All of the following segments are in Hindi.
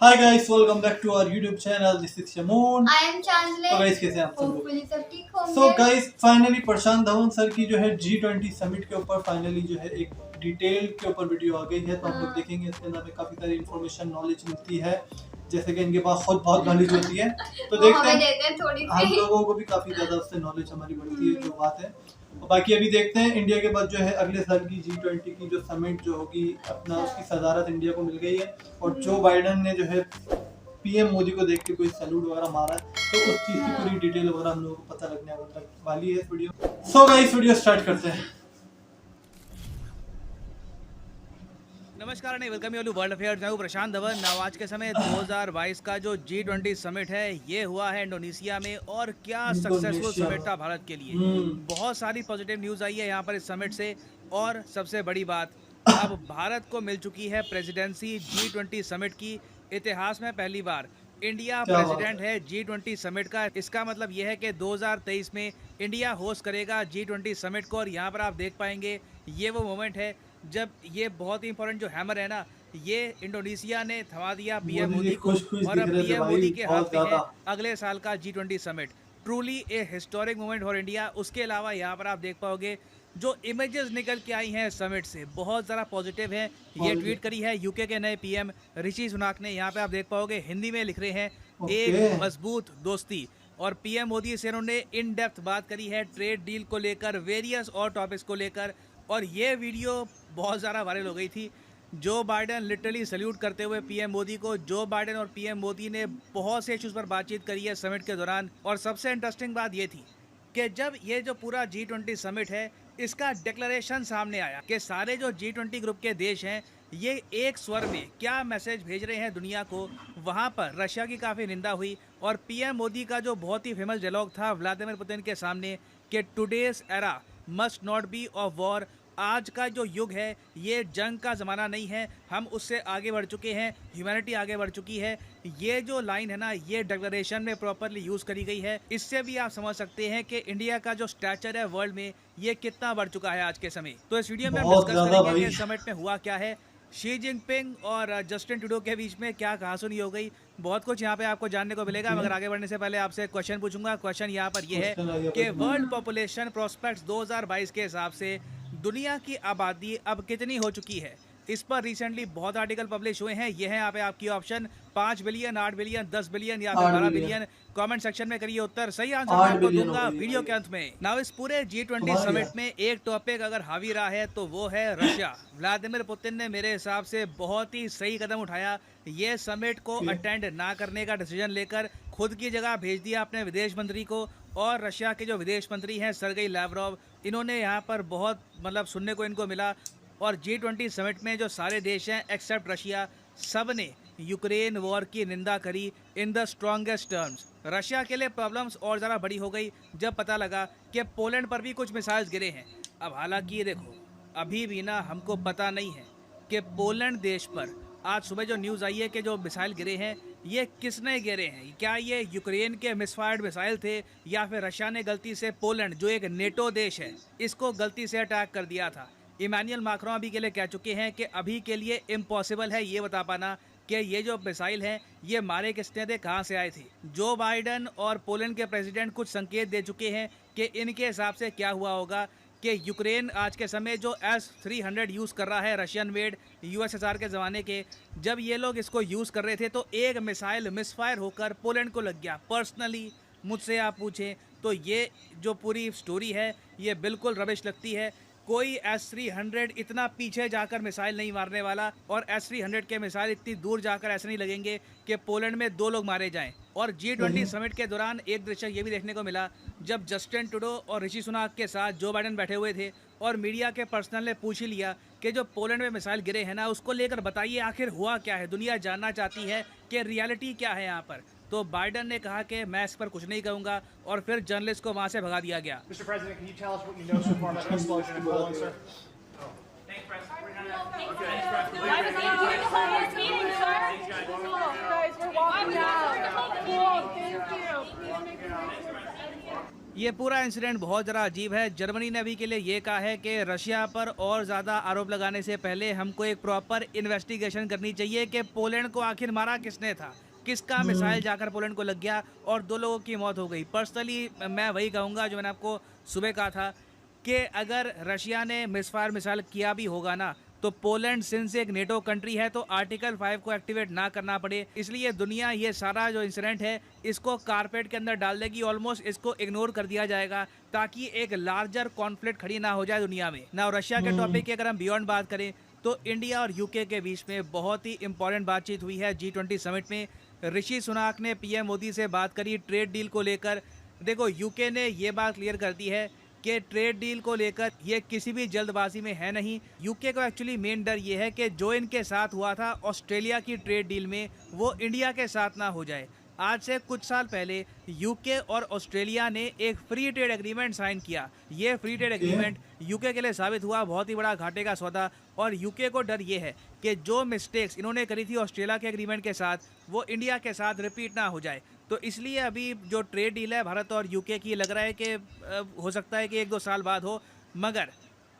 Hi guys, welcome back to our YouTube channel. This is Shamoon. I am Chandler. तो guys कैसे हैं आप सब लोग? Hopefully सब ठीक होंगे. So guys, फाइनली प्रशांत धवन सर की जो है G20 समिट के ऊपर फाइनली जो है एक डिटेल के ऊपर वीडियो आ गई है, तो हम लोग देखेंगे इसके अंदर में काफी सारी इन्फॉर्मेशन नॉलेज मिलती है, जैसे कि इनके पास खुद बहुत नॉलेज होती है, तो देखते हैं थोड़ी हम लोगों को भी काफी ज्यादा उससे नॉलेज हमारी बढ़ती है, जो बात है। और बाकी अभी देखते हैं इंडिया के बाद जो है अगले साल की G20 की जो समिट जो होगी अपना उसकी सदारत इंडिया को मिल गई है, और जो बाइडन ने जो है पीएम मोदी को देख के कोई सैल्यूट वगैरह मारा है, तो उस चीज की पूरी डिटेल वगैरह हम लोगों को पता लगने वाली है इस video. So guys video start करते हैं। नमस्कार, welcome you to world affairs. मैं हूं प्रशांत धवन। आज के समय 2022 का जो G20 समिट है ये हुआ है इंडोनेशिया में, और क्या सक्सेसफुल समिट था भारत के लिए। बहुत सारी पॉजिटिव न्यूज़ आई है यहाँ पर इस समिट से, और सबसे बड़ी बात, अब भारत को मिल चुकी है प्रेसिडेंसी G20 समिट की। इतिहास में पहली बार इंडिया प्रेसिडेंट है G20 समिट का। इसका मतलब यह है कि 2023 में इंडिया होस्ट करेगा G20 समिट को, और यहाँ पर आप देख पाएंगे ये वो मोमेंट है जब ये बहुत ही इंपॉर्टेंट जो हैमर है ना, ये इंडोनेशिया ने थमा दिया पीएम मोदी को, और अब पीएम मोदी के हाथ में है अगले साल का G20 summit. Truly A historic moment for India. उसके अलावा यहाँ पर आप देख पाओगे जो इमेजेस निकल के आई हैं समिट से बहुत ज़्यादा पॉजिटिव है। ये ट्वीट करी है यूके के नए पीएम ऋषि सुनाक ने। यहाँ पे आप देख पाओगे हिंदी में लिख रहे हैं एक मजबूत दोस्ती, और पीएम मोदी से उन्होंने इन डेप्थ बात करी है ट्रेड डील को लेकर, वेरियस और टॉपिक्स को लेकर, और ये वीडियो बहुत ज़्यादा वायरल हो गई थी। जो बाइडन लिटरली सल्यूट करते हुए पीएम मोदी को। जो बाइडन और पीएम मोदी ने बहुत से इश्यूज़ पर बातचीत करी है समिट के दौरान, और सबसे इंटरेस्टिंग बात ये थी कि जब ये जो पूरा G20 समिट है इसका डिक्लेरेशन सामने आया कि सारे जो G20 ग्रुप के देश हैं ये एक स्वर में क्या मैसेज भेज रहे हैं दुनिया को। वहाँ पर रशिया की काफ़ी निंदा हुई, और पीएम मोदी का जो बहुत ही फेमस डायलॉग था व्लादिमीर पुतिन के सामने कि today's era must not be of war. आज का जो युग है ये जंग का ज़माना नहीं है, हम उससे आगे बढ़ चुके हैं, ह्यूमैनिटी आगे बढ़ चुकी है। ये जो लाइन है ना, ये डिक्लेरेशन में प्रॉपरली यूज़ करी गई है। इससे भी आप समझ सकते हैं कि इंडिया का जो स्टैचर है वर्ल्ड में ये कितना बढ़ चुका है आज के समय। तो इस वीडियो में हम डिस्कस करेंगे कि समिट में हुआ क्या है, शी जिनपिंग और जस्टिन ट्रूडो के बीच में क्या कहासुनी हो गई। बहुत कुछ यहाँ पे आपको जानने को मिलेगा, मगर आगे बढ़ने से पहले आपसे क्वेश्चन पूछूंगा। क्वेश्चन यहाँ पर ये है कि वर्ल्ड पॉपुलेशन प्रोस्पेक्ट्स 2022 के हिसाब से दुनिया की आबादी अब कितनी हो चुकी है। इस पर रिसेंटली बहुत आर्टिकल पब्लिश हुए हैं। ये है यहाँ पे आपकी ऑप्शन 5 बिलियन, 8 बिलियन, 10 बिलियन या फिर 12 बिलियन। कमेंट सेक्शन में करिए उत्तर, सही आंसर मैं आपको दूंगा वीडियो के अंत में। नाउ इस पूरे G20 समिट में एक टॉपिक अगर हावी रहा है तो वो है रशिया। व्लादिमीर पुतिन ने मेरे हिसाब से बहुत ही सही कदम उठाया। ये समिट को अटेंड ना करने का डिसीजन लेकर खुद की जगह भेज दिया अपने विदेश मंत्री को, और रशिया के जो विदेश मंत्री हैं सर्गेई लावरोव, इन्होंने यहाँ पर बहुत सुनने को इनको मिला। और G20 समिट में जो सारे देश हैं एक्सेप्ट रशिया, सब ने यूक्रेन वॉर की निंदा करी in the strongest terms. Russia के लिए प्रॉब्लम्स और ज़्यादा बड़ी हो गई जब पता लगा कि पोलैंड पर भी कुछ मिसाइल्स गिरे हैं। अब हालांकि देखो, अभी भी ना हमको पता नहीं है कि पोलैंड देश पर आज सुबह जो न्यूज़ आई है कि जो मिसाइल गिरे हैं ये किसने गिरे हैं। क्या ये यूक्रेन के मिसफायर्ड मिसाइल थे, या फिर रशिया ने गलती से पोलैंड जो एक नेटो देश है इसको गलती से अटैक कर दिया था। इमैनुअल मैक्रों अभी के लिए कह चुके हैं कि अभी के लिए इम्पॉसिबल है ये बता पाना कि ये जो मिसाइल हैं ये मारे किसने थे, कहाँ से आए थे। जो बाइडन और पोलैंड के प्रेसिडेंट कुछ संकेत दे चुके हैं कि इनके हिसाब से क्या हुआ होगा कि यूक्रेन आज के समय जो S-300 यूज़ कर रहा है, रशियन मेड USSR के ज़माने के, जब ये लोग इसको यूज़ कर रहे थे तो एक मिसाइल मिसफायर होकर पोलैंड को लग गया। पर्सनली मुझसे आप पूछें तो ये जो पूरी स्टोरी है ये बिल्कुल रबिश लगती है। कोई S-300 इतना पीछे जाकर मिसाइल नहीं मारने वाला, और S-300 के मिसाइल इतनी दूर जाकर ऐसे नहीं लगेंगे कि पोलैंड में 2 लोग मारे जाएं। और G20 समिट के दौरान एक दृश्य ये भी देखने को मिला जब जस्टिन ट्रूडो और ऋषि सुनाक के साथ जो बाइडन बैठे हुए थे, और मीडिया के पर्सनल ने पूछ ही लिया कि जो पोलैंड में मिसाइल गिरे हैं ना, उसको लेकर बताइए आखिर हुआ क्या है, दुनिया जानना चाहती है कि रियलिटी क्या है यहाँ पर। तो बाइडन ने कहा कि मैं इस पर कुछ नहीं कहूँगा, और फिर जर्नलिस्ट को वहाँ से भगा दिया गया। ये पूरा इंसिडेंट बहुत ज़रा अजीब है। जर्मनी ने अभी के लिए ये कहा है कि रशिया पर और ज़्यादा आरोप लगाने से पहले हमको एक प्रॉपर इन्वेस्टिगेशन करनी चाहिए कि पोलैंड को आखिर मारा किसने था, किसका मिसाइल हम्म। जाकर पोलैंड को लग गया और 2 लोगों की मौत हो गई। पर्सनली मैं वही कहूँगा जो मैंने आपको सुबह कहा था कि अगर रशिया ने मिसफायर मिसाइल किया भी होगा ना, तो पोलैंड सिंस एक नेटो कंट्री है तो आर्टिकल 5 को एक्टिवेट ना करना पड़े, इसलिए दुनिया ये सारा जो इंसिडेंट है इसको कारपेट के अंदर डाल देगी, ऑलमोस्ट इसको इग्नोर कर दिया जाएगा ताकि एक लार्जर कॉन्फ्लिक्ट खड़ी ना हो जाए दुनिया में ना। रशिया के टॉपिक की अगर हम बियॉन्ड बात करें तो इंडिया और यूके के बीच में बहुत ही इंपॉर्टेंट बातचीत हुई है G20 समिट में। ऋषि सुनाक ने पीएम मोदी से बात करी ट्रेड डील को लेकर। देखो, यूके ने ये बात क्लियर कर दी है कि ट्रेड डील को लेकर ये किसी भी जल्दबाजी में है नहीं। यूके को एक्चुअली मेन डर ये है कि जो इनके साथ हुआ था ऑस्ट्रेलिया की ट्रेड डील में, वो इंडिया के साथ ना हो जाए। आज से कुछ साल पहले यूके और ऑस्ट्रेलिया ने एक फ्री ट्रेड एग्रीमेंट साइन किया। ये फ्री ट्रेड एग्रीमेंट यूके के लिए साबित हुआ बहुत ही बड़ा घाटे का सौदा, और यूके को डर ये है कि जो मिस्टेक्स इन्होंने करी थी ऑस्ट्रेलिया के एग्रीमेंट के साथ, वो इंडिया के साथ रिपीट ना हो जाए। तो इसलिए अभी जो ट्रेड डील है भारत और यूके की, लग रहा है कि हो सकता है कि 1-2 साल बाद हो, मगर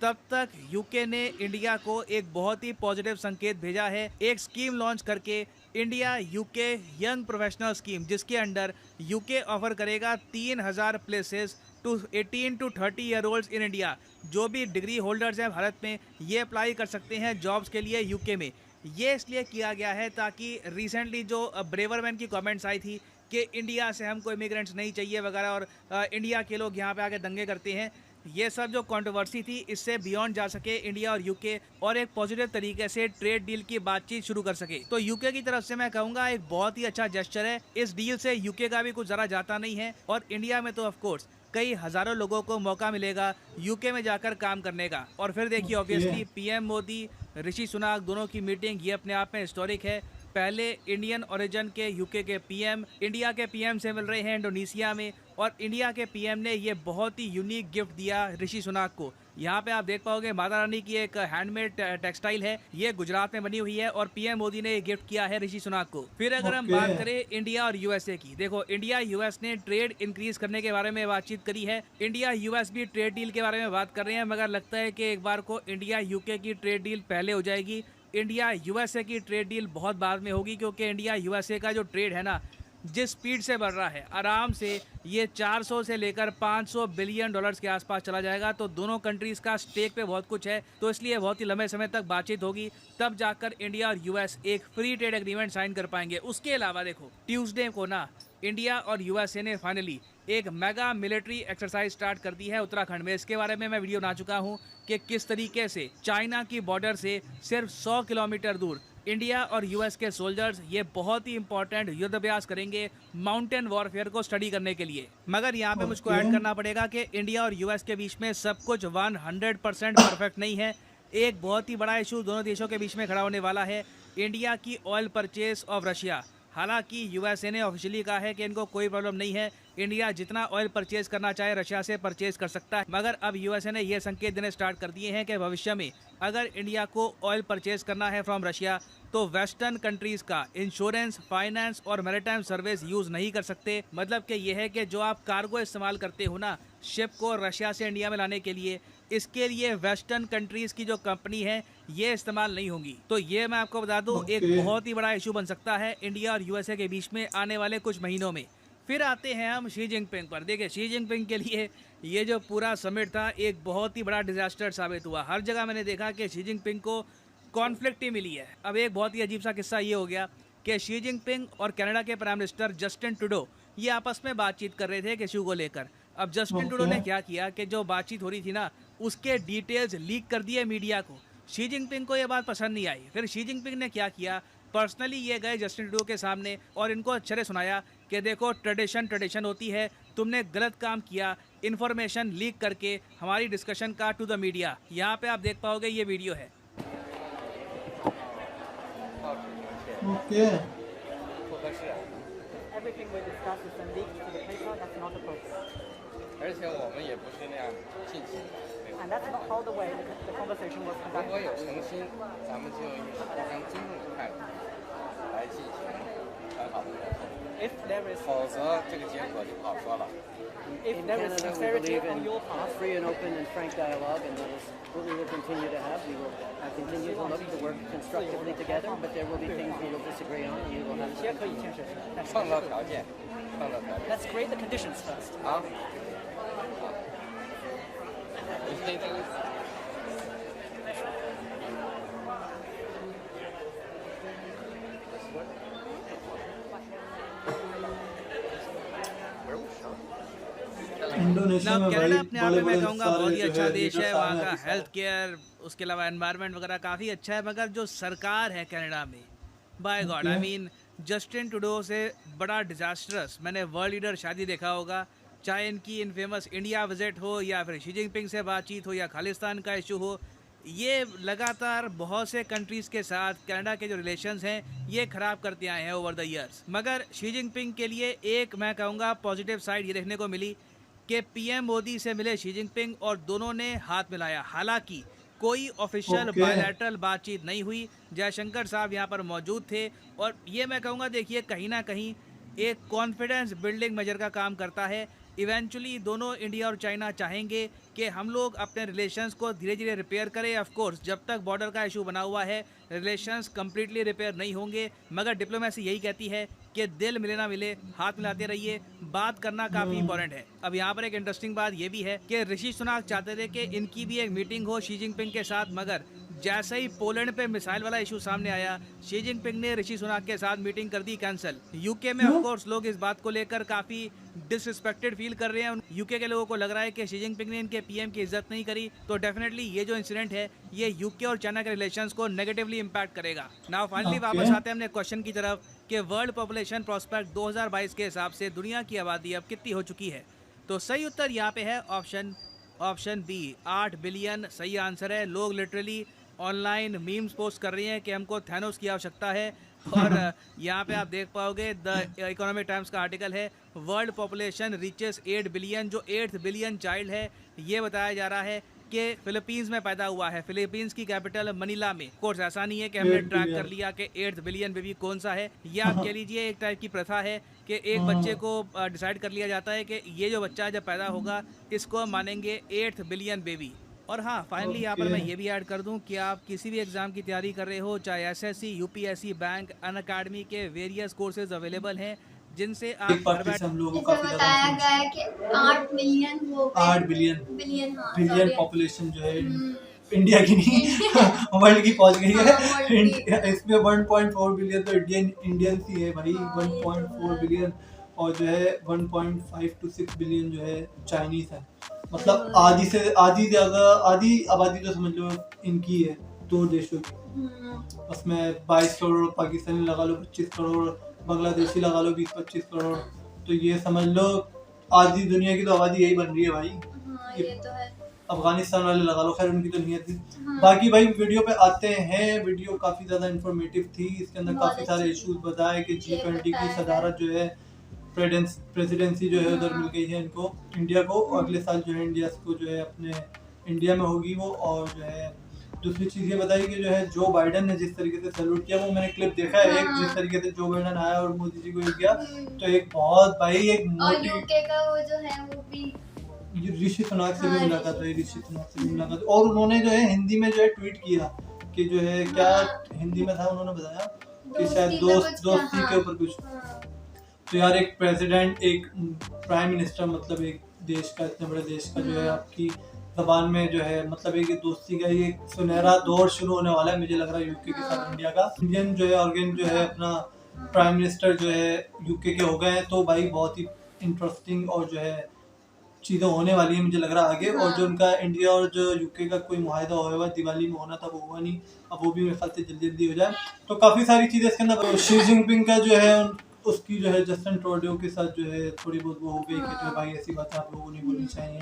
तब तक यूके ने इंडिया को एक बहुत ही पॉजिटिव संकेत भेजा है एक स्कीम लॉन्च करके, India UK young professional scheme, जिसके अंडर यूके ऑफर करेगा 3000 places to 18 to 30 year olds in India. जो भी डिग्री होल्डर्स हैं भारत में, ये अप्लाई कर सकते हैं जॉब्स के लिए यूके में। ये इसलिए किया गया है ताकि रिसेंटली जो ब्रेवरमैन की कमेंट्स आई थी कि इंडिया से हमको इमिग्रेंट्स नहीं चाहिए वगैरह, और इंडिया के लोग यहाँ पे आके दंगे करते हैं, ये सब जो कंट्रोवर्सी थी, इससे बियॉन्ड जा सके इंडिया और यूके और एक पॉजिटिव तरीके से ट्रेड डील की बातचीत शुरू कर सके। तो यूके की तरफ से मैं कहूँगा एक बहुत ही अच्छा जेस्चर है। इस डील से यूके का भी कुछ ज़रा जाता नहीं है, और इंडिया में तो ऑफकोर्स कई हज़ारों लोगों को मौका मिलेगा यूके में जाकर काम करने का। और फिर देखिए, ऑब्वियसली पीएम मोदी, ऋषि सुनाक दोनों की मीटिंग ये अपने आप में हिस्टोरिक है। पहले इंडियन ओरिजिन के यूके के पीएम इंडिया के पीएम से मिल रहे हैं इंडोनेशिया में, और इंडिया के पीएम ने ये बहुत ही यूनिक गिफ्ट दिया ऋषि सुनाक को। यहाँ पे आप देख पाओगे माता रानी की एक हैंडमेड टेक्सटाइल है, ये गुजरात में बनी हुई है, और पीएम मोदी ने ये गिफ्ट किया है ऋषि सुनाक को। फिर अगर हम बात करें इंडिया और यूएसए की, देखो इंडिया यूएस ने ट्रेड इंक्रीज करने के बारे में बातचीत करी है। इंडिया यूएस भी ट्रेड डील के बारे में बात कर रहे हैं, मगर लगता है कि एक बार को इंडिया यूके की ट्रेड डील पहले हो जाएगी। इंडिया यूएसए की ट्रेड डील बहुत बाद में होगी, क्योंकि इंडिया यूएसए का जो ट्रेड है ना, जिस स्पीड से बढ़ रहा है, आराम से ये 400 से लेकर 500 बिलियन डॉलर्स के आसपास चला जाएगा। तो दोनों कंट्रीज़ का स्टेक पे बहुत कुछ है, तो इसलिए बहुत ही लंबे समय तक बातचीत होगी, तब जाकर इंडिया और यूएस एक फ्री ट्रेड एग्रीमेंट साइन कर पाएंगे। उसके अलावा देखो, ट्यूसडे को ना इंडिया और यूएसए ने फाइनली एक मेगा मिलिट्री एक्सरसाइज स्टार्ट कर दी है उत्तराखंड में। इसके बारे में मैं वीडियो बना चुका हूँ कि किस तरीके से चाइना की बॉर्डर से सिर्फ 100 किलोमीटर दूर इंडिया और यूएस के सोल्जर्स ये बहुत ही इंपॉर्टेंट युद्ध अभ्यास करेंगे माउंटेन वॉरफेयर को स्टडी करने के लिए। मगर यहाँ पे मुझको ऐड करना पड़ेगा कि इंडिया और यूएस के बीच में सब कुछ 100% परफेक्ट नहीं है। एक बहुत ही बड़ा इशू दोनों देशों के बीच में खड़ा होने वाला है, इंडिया की ऑयल परचेज ऑफ रशिया। हालांकि यूएसए ने ऑफिशियली कहा है कि इनको कोई प्रॉब्लम नहीं है, इंडिया जितना ऑयल परचेज करना चाहे रशिया से परचेज कर सकता है। मगर अब यूएसए ने यह संकेत देने स्टार्ट कर दिए हैं कि भविष्य में अगर इंडिया को ऑयल परचेज करना है फ्रॉम रशिया, तो वेस्टर्न कंट्रीज का इंश्योरेंस, फाइनेंस और मैरिटाइम सर्विस यूज नहीं कर सकते। मतलब कि यह है कि जो आप कार्गो इस्तेमाल करते हो ना शिप को रशिया से इंडिया में लाने के लिए, इसके लिए वेस्टर्न कंट्रीज की जो कंपनी है ये इस्तेमाल नहीं होंगी। तो ये मैं आपको बता दूं एक बहुत ही बड़ा इशू बन सकता है इंडिया और यूएसए के बीच में आने वाले कुछ महीनों में। फिर आते हैं हम शी जिनपिंग पर। देखिए, शी जिनपिंग के लिए ये जो पूरा समिट था एक बहुत ही बड़ा डिजास्टर साबित हुआ। हर जगह मैंने देखा कि शी जिनपिंग को कॉन्फ्लिक्ट ही मिली है। अब एक बहुत ही अजीब सा किस्सा ये हो गया कि शी जिनपिंग और कनाडा के प्राइम मिनिस्टर जस्टिन ट्रूडो ये आपस में बातचीत कर रहे थे एक इशू को लेकर। अब जस्टिन ट्रूडो ने क्या किया कि जो बातचीत हो रही थी ना उसके डिटेल्स लीक कर दिए मीडिया को। शी जिनपिंग को ये बात पसंद नहीं आई। फिर शी जिनपिंग ने क्या किया, पर्सनली ये गए जस्टिन ट्रूडो के सामने और इनको अच्छे से सुनाया कि देखो ट्रेडिशन होती है, तुमने गलत काम किया, इन्फॉर्मेशन लीक करके हमारी डिस्कशन का टू द मीडिया। यहाँ पे आप देख पाओगे ये वीडियो है। Everything we discuss is then leaked to the paper. That's not appropriate. 而且我们也不是那样尽情。 And that's not how the way the conversation was 如果 conducted. 有诚心，咱们就以互相尊重的态度来进行很好的沟通。If there is 否则这个结果就不好说了。 if In there is Canada, we sincerity believe on in your a part, free and open and frank dialogue, and that is what we will continue to have. We will continue to look to work constructively together, but there will be things we will disagree on, and we will have 些可以建设性，但是创造条件，创造条件 Let's create the conditions first. 啊。你这个 Indonesia ना में भाई कनाडा अपने आप बड़े में मैं बड़े कहूँगा सारे बहुत ही जो अच्छा है देश है, लीडर्स वहाँ आए हैं का अभी हेल्थ केयर, उसके अलावा एनवायरनमेंट वगैरह काफ़ी अच्छा है, मगर जो सरकार है कनाडा में, by god I mean Justin Trudeau से बड़ा डिजास्टरस। मैंने वर्ल्ड लीडर शादी देखा होगा, चाहे इनकी इनफेमस इंडिया विजिट हो या फिर शी जिनपिंग से बातचीत हो या खालिस्तान का इशू हो, ये लगातार बहुत से कंट्रीज़ के साथ कनाडा के जो रिलेशंस हैं ये ख़राब करते आए हैं ओवर द ईयर्स। मगर शी जिनपिंग के लिए एक मैं कहूँगा पॉजिटिव साइड ये देखने को मिली कि पीएम मोदी से मिले शी जिनपिंग और दोनों ने हाथ मिलाया। हालांकि कोई ऑफिशियल ओके। बायलैटरल बातचीत नहीं हुई। जयशंकर साहब यहाँ पर मौजूद थे और ये मैं कहूँगा देखिए कहीं ना कहीं एक कॉन्फिडेंस बिल्डिंग मेजर का काम करता है। इवेंचुअली दोनों इंडिया और चाइना चाहेंगे कि हम लोग अपने रिलेशंस को धीरे धीरे रिपेयर करें। ऑफ कोर्स जब तक बॉर्डर का इशू बना हुआ है रिलेशंस कंप्लीटली रिपेयर नहीं होंगे, मगर डिप्लोमेसी यही कहती है कि दिल मिले ना मिले हाथ मिलाते रहिए, बात करना काफ़ी इंपॉर्टेंट है। अब यहाँ पर एक इंटरेस्टिंग बात ये भी है कि ऋषि सुनाक चाहते थे कि इनकी भी एक मीटिंग हो शी जिनपिंग के साथ, मगर जैसे ही पोलैंड पे मिसाइल वाला इशू सामने आया शी जिनपिंग ने ऋषि सुनाक के साथ मीटिंग कर दी कैंसिल। यूके में ऑफ कोर्स लोग इस बात को लेकर काफ़ी डिसरिस्पेक्टेड फील कर रहे हैं। यूके के लोगों को लग रहा है कि शी जिनपिंग ने इनके पीएम की इज्जत नहीं करी, तो डेफिनेटली ये जो इंसिडेंट है ये यूके और चाइना के रिलेशंस को नेगेटिवली इम्पैक्ट करेगा। नाउ फाइनली वापस आते हैं अपने क्वेश्चन की तरफ कि वर्ल्ड पॉपुलेशन प्रोस्पेक्ट 2022 के हिसाब से दुनिया की आबादी अब कितनी हो चुकी है। तो सही उत्तर यहाँ पे है ऑप्शन बी 8 बिलियन सही आंसर है। लोग लिटरली ऑनलाइन मीम्स पोस्ट कर रही हैं कि हमको थैनोस की आवश्यकता है। और यहाँ पे आप देख पाओगे द इकोनॉमिक टाइम्स का आर्टिकल है वर्ल्ड पॉपुलेशन रीचेस 8 बिलियन, जो 8th बिलियन चाइल्ड है ये बताया जा रहा है कि फिलीपींस में पैदा हुआ है। फिलीपींस की कैपिटल मनीला में। कोर्स ऐसा नहीं है कि हमने ट्रैक कर लिया कि 8th बिलियन बेबी कौन सा है। ये आप कह लीजिए एक टाइप की प्रथा है कि एक बच्चे को डिसाइड कर लिया जाता है कि ये जो बच्चा जब पैदा होगा इसको हम मानेंगे 8th बिलियन बेबी। और हाँ फाइनली यहाँ पर मैं ये भी ऐड कर दूँ कि आप किसी भी एग्ज़ाम की तैयारी कर रहे हो, चाहे एसएससी, यूपीएससी, बैंक, अनअकैडमी के वेरियस कोर्सेज अवेलेबल हैं जिनसे आप एक बार घर फिर बैठ से हम लोगों को जैसे काफी बताया ज्यादा गया है कि 8 मिलियन वो 8 बिलियन बिलियन हाँ बिलियन sorry। पॉपुलेशन जो है इंडिया की नहीं वर्ल्ड की पहुंच गई हाँ, world है। की। इसमें 1.4 बिलियन तो इंडियन ही है भाई। हाँ, ये तो 1.4 बिलियन और जो है 1.5 to 6 बिलियन जो है चाइनीज है। मतलब आधी से ज्यादा आधी आबादी तो समझ लो इनकी है, दो देशों की। उसमें 22 करोड़ पाकिस्तानी लगा लो, 25 करोड़ बांग्लादेशी लगा लो, 20-25 करोड़, तो ये समझ लो आधी दुनिया की तो आबादी यही बन रही है भाई। हाँ, ये तो है। अफगानिस्तान वाले लगा लो, खैर उनकी तो नहीं थी। हाँ। बाकी भाई वीडियो पे आते हैं। वीडियो काफी ज्यादा इंफॉर्मेटिव थी, इसके अंदर बहुत काफी सारे अच्छी इश्यूज बताए कि ये G20 की बताया सदारत जो है प्रेसिडेंसी जो है उधर मिल गई है इनको, इंडिया को। अगले साल जो है इंडिया को जो है अपने इंडिया में होगी वो। और जो है दूसरी चीज़ ये बताई कि जो है जो बाइडन ने जिस तरीके से सैल्यूट किया वो मैंने क्लिप देखा है एक, जिस तरीके से जो बाइडन आया और मोदी जी को एक गया, तो एक बहुत भाई एक और मोटी यूके का वो जो है वो भी ऋषि सुनाक से भी हाँ, मुलाकात हुई, ऋषि सुनाक से भी मुलाकात। और उन्होंने जो है हिंदी में जो है ट्वीट किया कि जो है क्या हिंदी में था, उन्होंने बताया कि शायद दोस्ती के ऊपर कुछ। तो यार एक प्रेसिडेंट, एक प्राइम मिनिस्टर, मतलब एक देश का, इतने बड़े देश का जो है आपकी जबान में जो है मतलब एक दोस्ती का ये सुनहरा दौर शुरू होने वाला है। मुझे लग रहा है यूके के साथ इंडिया का। इंडियन जो है ऑर्गेन जो है अपना प्राइम मिनिस्टर जो है यूके के हो गए हैं, तो भाई बहुत ही इंटरेस्टिंग और जो है चीज़ें होने वाली है मुझे लग रहा है आगे। और जो उनका इंडिया और जो यूके का कोई मुआहदा हुआ दिवाली में होना था वो हुआ नहीं, अब वो भी मेरे ख्याल से जल्दी जल्दी हो जाए। तो काफ़ी सारी चीज़ें इसके अंदर। शी जिनपिंग का जो है उसकी जो है जस्टिन ट्रूडो के साथ जो है थोड़ी बहुत वो हो गई कि जो भाई ऐसी बातें आप लोगों को नहीं बोलनी चाहिए,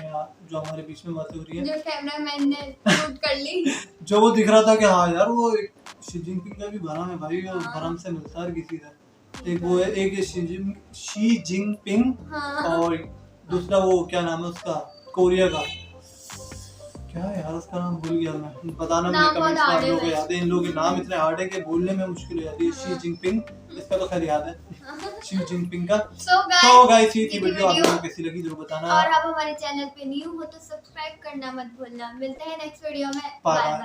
जो हमारे बीच में बातें हो रही है, जो कैमरामैन ने शूट कर ली। जो वो दिख रहा था कि हाँ यार वो शी जिनपिंग का भी भरम है भाई, वो भरम से मिलता है किसी का। एक वो है, एक शी जिनपिंग हाँ। और दूसरा वो क्या नाम है उसका, कोरिया का, क्या है यार उसका नाम भूल गया मैं, बताना मुझे नाम बहुत कमेंट्स में, hard आप है लोगों को वैसे। याद है? इन लोगों के नाम इतने हार्ड है कि बोलने में मुश्किल हो जाती है। शी जिनपिंग, इसका तो खैर याद है, शी जिनपिंग का। So तो guys, गाइस ये थी ये वीडियो, आप वीडियो। लोगों को कैसी लगी जरूर बताना। और आप हमारे चैनल पे न्यू हो तो सब्सक्राइब करना मत भूलना। मिलते हैं नेक्स्ट वीडियो में। Bye bye bye. बाय।